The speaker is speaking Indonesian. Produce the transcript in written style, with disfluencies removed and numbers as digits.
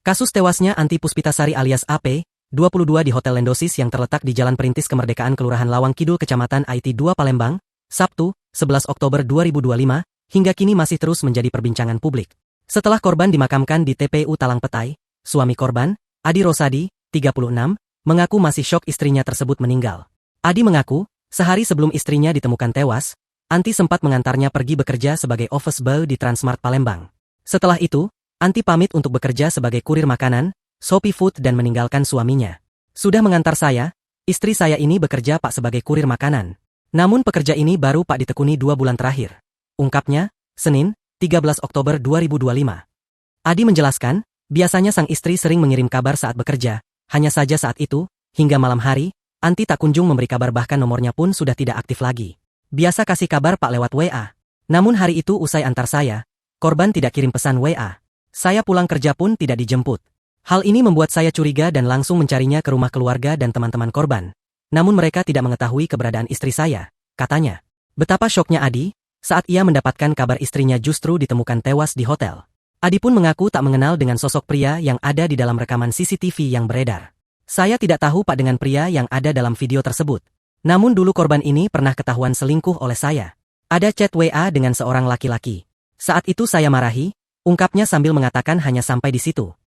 Kasus tewasnya Anti Puspitasari alias AP, 22 di Hotel Lendosis yang terletak di Jalan Perintis Kemerdekaan Kelurahan Lawang Kidul Kecamatan IT 2 Palembang, Sabtu, 11 Oktober 2025, hingga kini masih terus menjadi perbincangan publik. Setelah korban dimakamkan di TPU Talang Petai, suami korban, Adi Rosadi, 36, mengaku masih syok istrinya tersebut meninggal. Adi mengaku, sehari sebelum istrinya ditemukan tewas, Anti sempat mengantarnya pergi bekerja sebagai office boy di Transmart Palembang. Setelah itu, Anti pamit untuk bekerja sebagai kurir makanan, Shopee Food dan meninggalkan suaminya. Sudah mengantar saya, istri saya ini bekerja Pak sebagai kurir makanan. Namun pekerja ini baru Pak ditekuni 2 bulan terakhir. Ungkapnya, Senin, 13 Oktober 2025. Adi menjelaskan, biasanya sang istri sering mengirim kabar saat bekerja, hanya saja saat itu, hingga malam hari, Anti tak kunjung memberi kabar bahkan nomornya pun sudah tidak aktif lagi. Biasa kasih kabar Pak lewat WA. Namun hari itu usai antar saya, korban tidak kirim pesan WA. Saya pulang kerja pun tidak dijemput. Hal ini membuat saya curiga dan langsung mencarinya ke rumah keluarga dan teman-teman korban. Namun mereka tidak mengetahui keberadaan istri saya, katanya. Betapa syoknya Adi, saat ia mendapatkan kabar istrinya justru ditemukan tewas di hotel. Adi pun mengaku tak mengenal dengan sosok pria yang ada di dalam rekaman CCTV yang beredar. Saya tidak tahu Pak dengan pria yang ada dalam video tersebut. Namun dulu korban ini pernah ketahuan selingkuh oleh saya. Ada chat WA dengan seorang laki-laki. Saat itu saya marahi, ungkapnya sambil mengatakan hanya sampai di situ.